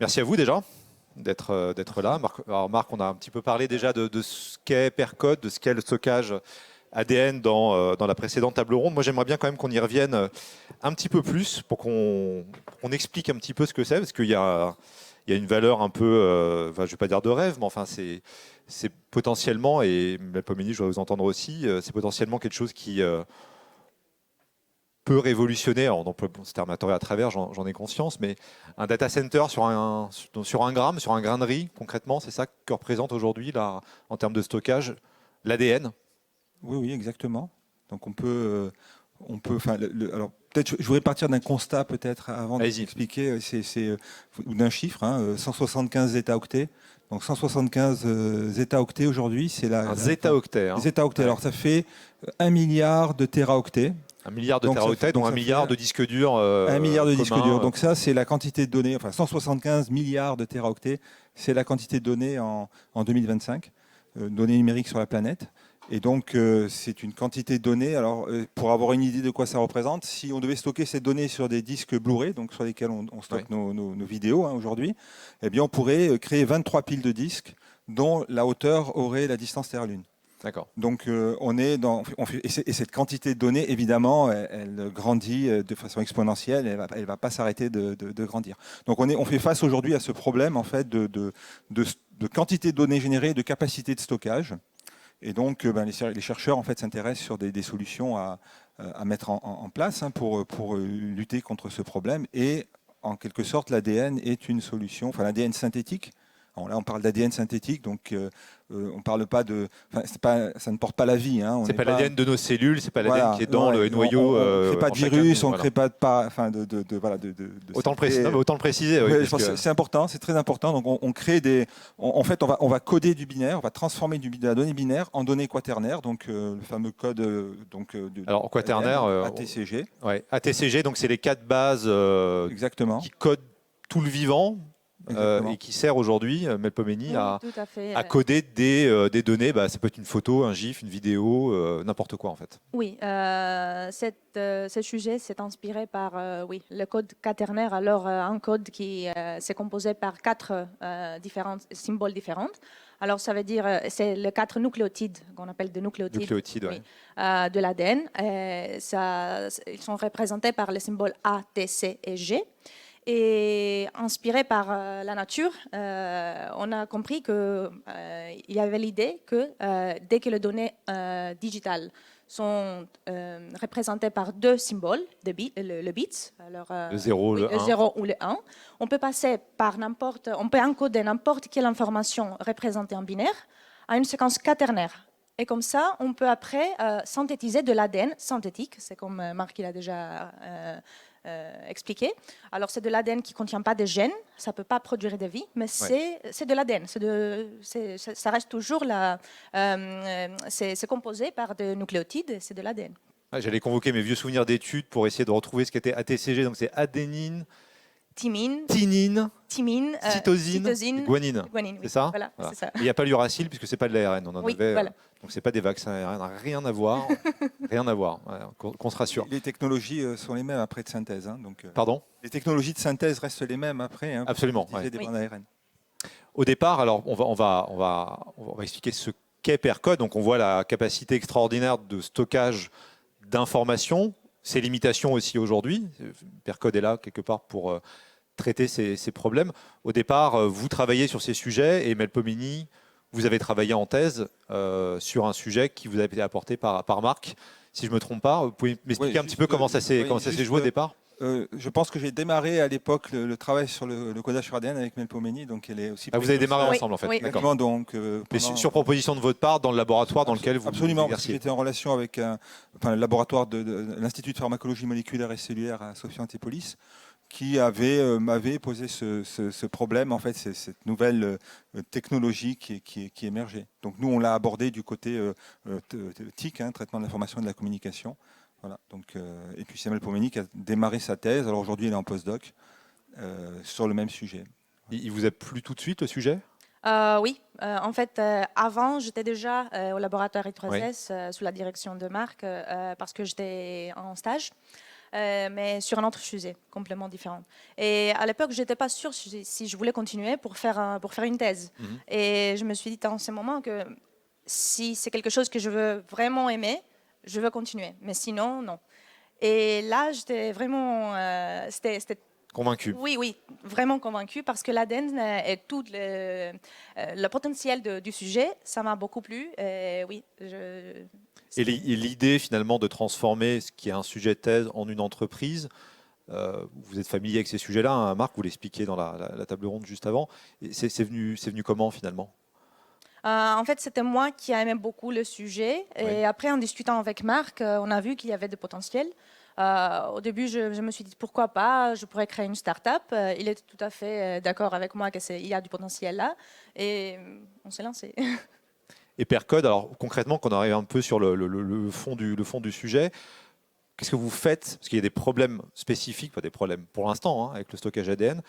Merci à vous déjà d'être là. Alors Marc, on a un petit peu parlé déjà de ce qu'est Percode, de ce qu'est le stockage ADN dans la précédente table ronde. Moi, j'aimerais bien quand même qu'on y revienne un petit peu plus pour qu'on explique un petit peu ce que c'est, parce qu'il y a une valeur un peu, je ne vais pas dire de rêve, mais enfin, c'est potentiellement, et Melpomene, je dois vous entendre aussi, c'est potentiellement quelque chose qui peut révolutionner, on emploie ce terme à travers, j'en ai conscience, mais un data center sur un gramme, sur un grain de riz, concrètement, c'est ça que représente aujourd'hui, là, en termes de stockage, l'ADN. Oui, oui, exactement. Donc enfin, alors peut-être je voudrais partir d'un constat peut-être avant d'expliquer, ou d'un chiffre, 175 zeta-octets. Donc 175 zeta-octets aujourd'hui, c'est un zeta-octet. Zeta-octet. Ouais. Alors ça fait 1 milliard de téraoctets. 1 milliard de téraoctets, donc 1 milliard de disques durs. 1 milliard de disques durs. Donc ça, c'est la quantité de données, enfin 175 milliards de téraoctets, c'est la quantité de données en 2025, données numériques sur la planète. Et donc, c'est une quantité de données. Alors, pour avoir une idée de quoi ça représente, si on devait stocker ces données sur des disques Blu-ray, donc sur lesquels on stocke nos vidéos aujourd'hui, eh bien, on pourrait créer 23 piles de disques dont la hauteur aurait la distance Terre-Lune. D'accord. Donc, et cette quantité de données, évidemment, elle grandit de façon exponentielle. Elle va pas s'arrêter de grandir. Donc, on fait face aujourd'hui à ce problème en fait de quantité de données générées, de capacité de stockage. Et donc, les chercheurs en fait s'intéressent sur des solutions à mettre en place pour lutter contre ce problème. Et en quelque sorte, l'ADN est une solution. Enfin, l'ADN synthétique. Alors là, on parle d'ADN synthétique, donc on parle pas de. Ça ne porte pas la vie. Hein. C'est pas l'ADN de nos cellules, c'est pas l'ADN qui est dans le noyau. On ne crée pas de virus, on ne crée pas autant le préciser. Oui, c'est important, c'est très important. Donc on crée en fait, on va coder du binaire, on va transformer de la donnée binaire en données quaternaires, donc le fameux code alors quaternaire, ATCG. Ouais, ATCG, donc c'est les 4 bases qui codent tout le vivant. Et qui sert aujourd'hui, Melpomene, à coder des données. Ça peut être une photo, un GIF, une vidéo, n'importe quoi en fait. Oui, ce sujet s'est inspiré par le code quaternaire. Alors, un code qui s'est composé par 4 symboles différents. Alors, ça veut dire, c'est les 4 nucléotides qu'on appelle des nucléotides de l'ADN. Ils sont représentés par les symboles A, T, C et G. Et inspiré par la nature, on a compris qu'il y avait l'idée que dès que les données digitales sont représentées par 2 symboles, le bits, alors, le 0, le 0 ou le 1, on peut passer on peut encoder n'importe quelle information représentée en binaire à une séquence quaternaire. Et comme ça, on peut après synthétiser de l'ADN synthétique, c'est comme Marc l'a déjà expliqué. Alors, c'est de l'ADN qui ne contient pas de gènes, ça ne peut pas produire de vie, mais c'est de l'ADN. Ça reste toujours c'est composé par des nucléotides, c'est de l'ADN. J'allais convoquer mes vieux souvenirs d'études pour essayer de retrouver ce qu'était ATCG, donc c'est adénine, thymine, cytosine, guanine. C'est ça, voilà. Ça. Il n'y a pas l'uracile puisque ce n'est pas de l'ARN. On en avait, voilà. Donc ce n'est pas des vaccins ARN, rien à voir. Rien à voir, qu'on se rassure. Les technologies sont les mêmes après de synthèse. Hein, donc, Pardon ? Les technologies de synthèse restent les mêmes après. Hein, absolument. Des bandes ARN. Au départ, alors on va expliquer ce qu'est Percode. Donc on voit la capacité extraordinaire de stockage d'informations, ses limitations aussi aujourd'hui. Percode est là quelque part pour traiter ces problèmes. Au départ, vous travaillez sur ces sujets et Melpomene, vous avez travaillé en thèse sur un sujet qui vous a été apporté par Marc. Si je ne me trompe pas, vous pouvez m'expliquer un petit peu comment ça s'est joué au départ ? Je pense que j'ai démarré à l'époque le travail sur le codage sur ADN avec Melpomene, donc elle est aussi. Vous avez démarré ensemble en fait. D'accord. Donc, mais sur proposition de votre part dans le laboratoire dans lequel vous absolument, parce que j'étais en relation avec le laboratoire de l'Institut de pharmacologie moléculaire et cellulaire à Sophia Antipolis, qui m'avait posé ce problème, en fait, cette nouvelle technologie qui émergeait. Donc nous, on l'a abordé du côté TIC, traitement de l'information et de la communication. Voilà, donc, et puis c'est Melpomene qui a démarré sa thèse. Alors aujourd'hui, elle est en postdoc sur le même sujet. Il vous a plu tout de suite le sujet ? Oui, en fait, avant, j'étais déjà au laboratoire I3S sous la direction de Marc parce que j'étais en stage. mais sur un autre sujet complètement différent. Et à l'époque, je n'étais pas sûre si je voulais continuer pour faire une thèse. Et je me suis dit dans ce moment que si c'est quelque chose que je veux vraiment aimer, je veux continuer. Mais sinon, non. Et là, j'étais vraiment... c'était Convaincu. oui, vraiment convaincue parce que l'ADN et tout le potentiel du sujet, ça m'a beaucoup plu. Et oui, Et l'idée finalement de transformer ce qui est un sujet de thèse en une entreprise, vous êtes familier avec ces sujets-là, hein, Marc, vous l'expliquiez dans la table ronde juste avant. C'est venu comment finalement? En fait, c'était moi qui aimais beaucoup le sujet. Et après, en discutant avec Marc, on a vu qu'il y avait de potentiel. Au début, je me suis dit pourquoi pas, je pourrais créer une start-up. Il était tout à fait d'accord avec moi qu'il y a du potentiel là. Et on s'est lancé. Et Percode, alors concrètement, quand on arrive un peu sur le fond du sujet, qu'est-ce que vous faites? Parce qu'il y a des problèmes spécifiques, pas des problèmes pour l'instant, hein, avec le stockage ADN,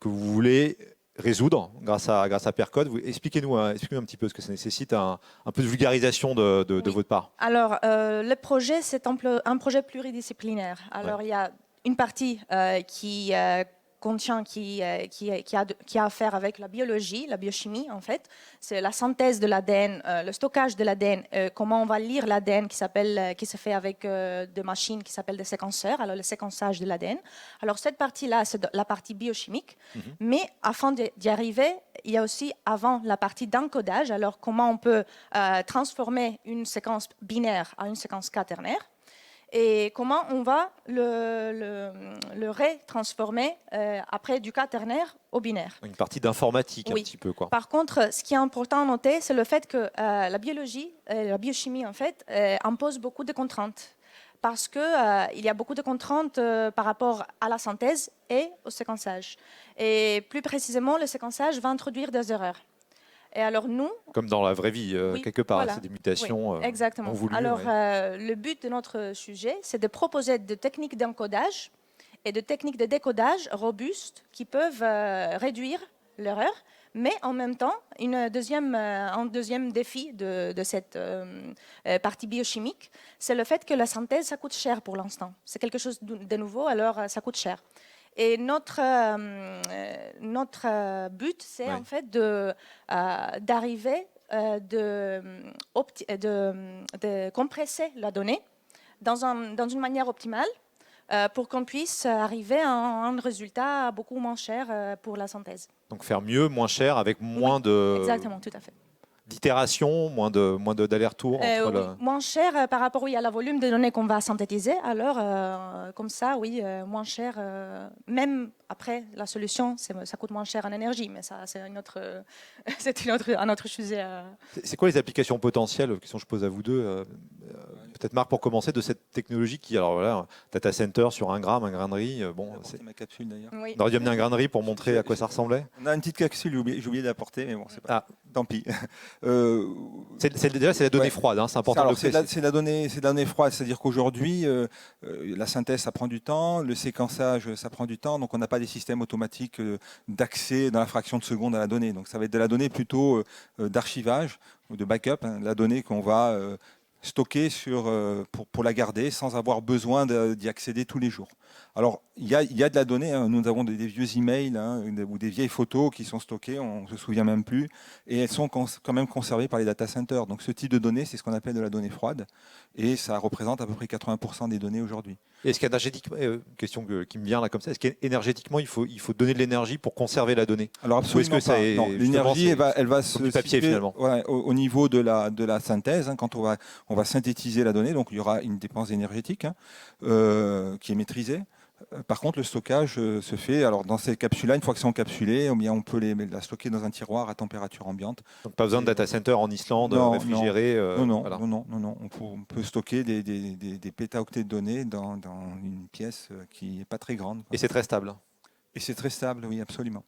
que vous voulez résoudre grâce à Percode. Expliquez-nous un petit peu ce que ça nécessite, un peu de vulgarisation de votre part. Alors, le projet, c'est un projet pluridisciplinaire. Alors, il y a une partie qui contient, qui a à faire avec la biologie, la biochimie, en fait. C'est la synthèse de l'ADN, le stockage de l'ADN, comment on va lire l'ADN qui se fait avec des machines qui s'appellent des séquenceurs, alors le séquençage de l'ADN. Alors, cette partie-là, c'est la partie biochimique. Mais afin d'y arriver, il y a aussi avant la partie d'encodage, alors comment on peut transformer une séquence binaire à une séquence quaternaire. Et comment on va le retransformer après du quaternaire au binaire. Une partie d'informatique, oui. Un petit peu, quoi. Par contre, ce qui est important à noter, c'est le fait que la biologie, la biochimie, en fait, impose beaucoup de contraintes. Parce qu'il y a beaucoup de contraintes par rapport à la synthèse et au séquençage. Et plus précisément, le séquençage va introduire des erreurs. Et alors nous, comme dans la vraie vie, quelque part, voilà. C'est des mutations exactement. non voulues. Alors le but de notre sujet, c'est de proposer des techniques d'encodage et de techniques de décodage robustes qui peuvent réduire l'erreur, mais en même temps, un deuxième défi de cette partie biochimique, c'est le fait que la synthèse, ça coûte cher pour l'instant. C'est quelque chose de nouveau, alors ça coûte cher. Et notre but, c'est en fait d'arriver de compresser la donnée dans une manière optimale pour qu'on puisse arriver à un résultat beaucoup moins cher pour la synthèse. Donc faire mieux, moins cher, avec moins de... Exactement, tout à fait. D'itération, moins d'aller-retour moins cher par rapport à la volume de données qu'on va synthétiser. Alors, comme ça, moins cher. Même après, la solution, ça coûte moins cher en énergie, mais ça, c'est un autre sujet. C'est quoi les applications potentielles, question que je pose à vous deux peut-être Marc pour commencer, de cette technologie qui, alors voilà, data center sur un grain de riz. Bon, c'est ma capsule d'ailleurs. Oui. On aurait dû amener un grain de riz pour montrer à quoi ça ressemblait. On a une petite capsule, j'ai oublié d'apporter, mais bon, c'est pas. Tant pis. Déjà, c'est la donnée froide, hein, c'est important de le préciser. C'est la donnée froide, c'est-à-dire qu'aujourd'hui, la synthèse, ça prend du temps, le séquençage, ça prend du temps, donc on n'a pas des systèmes automatiques d'accès dans la fraction de seconde à la donnée. Donc ça va être de la donnée plutôt d'archivage ou de backup, hein, la donnée qu'on va stocker pour la garder sans avoir besoin d'y accéder tous les jours. Alors, il y a de la donnée, hein. Nous avons des vieux emails ou des vieilles photos qui sont stockées, on ne se souvient même plus, et elles sont quand même conservées par les data centers. Donc ce type de données, c'est ce qu'on appelle de la donnée froide, et ça représente à peu près 80% des données aujourd'hui. Est-ce qu'énergétiquement, question qui me vient là comme ça, est-ce qu'énergétiquement, il faut donner de l'énergie pour conserver la donnée? Alors absolument pas. Non, l'énergie, elle va se papier, finalement. Au niveau de la synthèse, hein, quand on va synthétiser la donnée, donc il y aura une dépense énergétique qui est maîtrisée. Par contre, le stockage se fait alors dans ces capsules-là. Une fois qu'elles sont encapsulées, on peut la stocker dans un tiroir à température ambiante. Donc pas besoin de data center en Islande réfrigéré. Non. On peut stocker des pétaoctets de données dans une pièce qui n'est pas très grande. Et c'est très stable. Et c'est très stable, oui, absolument.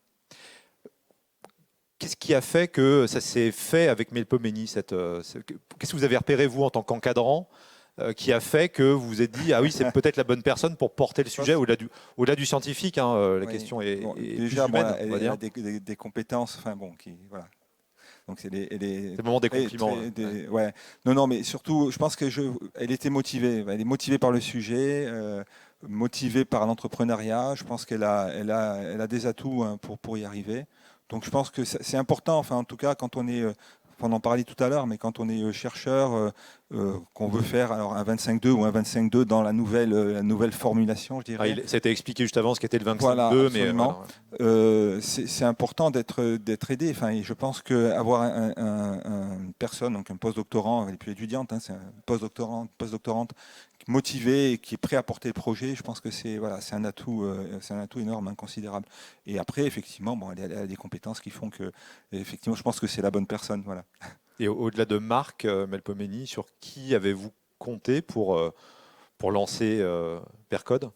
Qu'est-ce qui a fait que ça s'est fait avec Melpomene qu'est-ce que vous avez repéré, vous, en tant qu'encadrant, qui a fait que vous vous êtes dit, ah oui, c'est peut-être la bonne personne pour porter le sujet au-delà du scientifique, hein, la question est déjà, plus humaine, elle a des compétences, voilà. Donc C'est le moment des compliments. Ouais. Non, mais surtout, je pense elle était motivée. Elle est motivée par le sujet, motivée par l'entrepreneuriat. Je pense qu'elle a des atouts, hein, pour y arriver. Donc je pense que c'est important, enfin en tout cas quand on est, on en parlait tout à l'heure, mais quand on est chercheur, qu'on veut faire alors un 25-2 ou un 25-2 dans la nouvelle formulation, je dirais. Ça a été expliqué juste avant ce qu'était le 25-2, Voilà, mais c'est important d'être aidé. Enfin, et je pense qu'avoir une personne, donc un postdoctorant, elle n'est plus étudiante, hein, c'est un postdoctorante motivé et qui est prêt à porter le projet, je pense que c'est un atout énorme, inconsidérable. Et après, effectivement, bon, elle a des compétences qui font que, effectivement, je pense que c'est la bonne personne, voilà. Et au-delà de Marc Melpomene, sur qui avez-vous compté pour lancer Percode?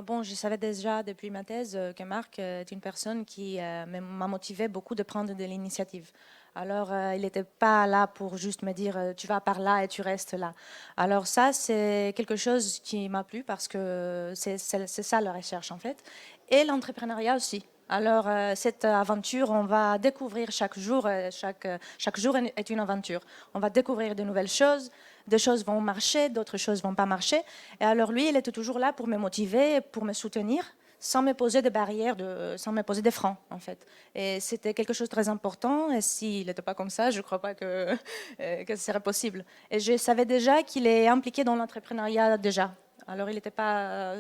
Bon, je savais déjà depuis ma thèse que Marc est une personne qui m'a motivé beaucoup de prendre de l'initiative. Alors, il n'était pas là pour juste me dire tu vas par là et tu restes là. Alors ça, c'est quelque chose qui m'a plu parce que c'est ça la recherche en fait. Et l'entrepreneuriat aussi. Alors, cette aventure, on va découvrir chaque jour. Chaque jour est une aventure. On va découvrir de nouvelles choses. Des choses vont marcher, d'autres choses vont pas marcher. Et alors, lui, il était toujours là pour me motiver, pour me soutenir, sans me poser de barrières, sans me poser des freins, en fait. Et c'était quelque chose de très important. Et s'il n'était pas comme ça, je ne crois pas que ce serait possible. Et je savais déjà qu'il est impliqué dans l'entrepreneuriat déjà. Alors, il n'était pas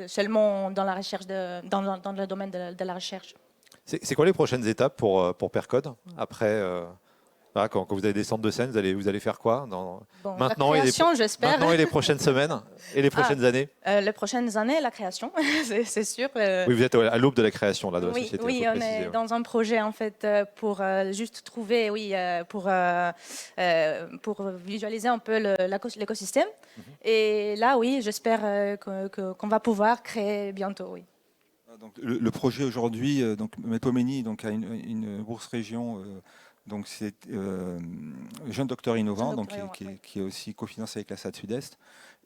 seulement dans la recherche, dans le domaine de la recherche. C'est quoi les prochaines étapes pour Percode après voilà, quand vous allez descendre de scène, vous allez faire quoi maintenant, la création, j'espère. Maintenant et les prochaines semaines et les prochaines années. Les prochaines années, la création, c'est sûr. Oui, vous êtes à l'aube de la création là, de la oui, société. Oui, on est dans un projet en fait pour juste trouver, pour visualiser un peu l'écosystème. Et là, oui, j'espère qu'on va pouvoir créer bientôt, oui. Donc, le projet aujourd'hui, donc Melpomene, donc a une bourse région. Donc c'est Jeune Docteur Innovant, donc qui est aussi cofinancé avec la SAD Sud-Est,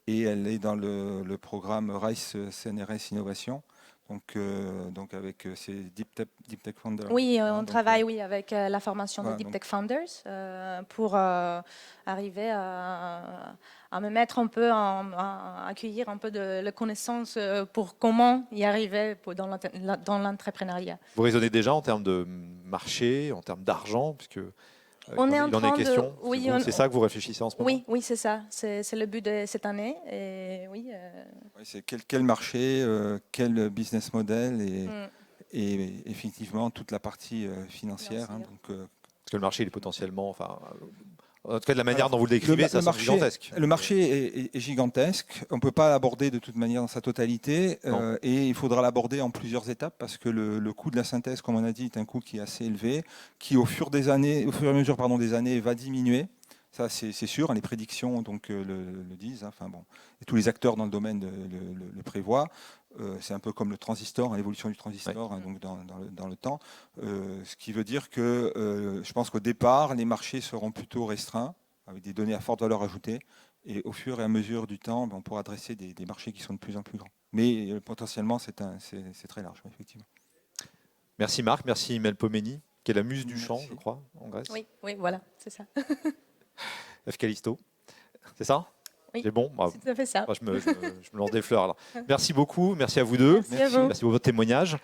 et elle est dans le programme RISE CNRS Innovation. Donc avec ces Deep Tech Founders. Oui, on travaille avec la formation de Deep Tech Founders pour arriver à me mettre un peu, à accueillir un peu de connaissances pour comment y arriver dans l'entrepreneuriat. Vous raisonnez déjà en termes de marché, en termes d'argent, puisque on est en train de... question. Oui, c'est ça que vous réfléchissez en ce moment? Oui, c'est ça. C'est le but de cette année. Et oui, c'est quel marché, quel business model et effectivement toute la partie financière. Hein, parce que le marché il est potentiellement... En tout cas, de la manière dont vous le décrivez, ça semble gigantesque. Le marché est gigantesque. On ne peut pas l'aborder de toute manière dans sa totalité. Et il faudra l'aborder en plusieurs étapes parce que le coût de la synthèse, comme on a dit, est un coût qui est assez élevé, qui au fur et à mesure des années va diminuer. Ça, c'est sûr. Les prédictions le disent. Hein. Enfin, bon. Et tous les acteurs dans le domaine le prévoient. C'est un peu comme le transistor, l'évolution du transistor, hein, donc dans le temps. Ce qui veut dire que je pense qu'au départ, les marchés seront plutôt restreints, avec des données à forte valeur ajoutée. Et au fur et à mesure du temps, on pourra adresser des marchés qui sont de plus en plus grands. Mais potentiellement, c'est très large, effectivement. Merci Marc, merci Melpomene, qui est la muse du chant, je crois, en Grèce. Oui, voilà, c'est ça. F. Callisto, c'est ça? Oui, c'est bon. C'est tout à fait ça. Je me lance des fleurs. Alors. Merci beaucoup, merci à vous deux. Merci à vous. Merci pour votre témoignage.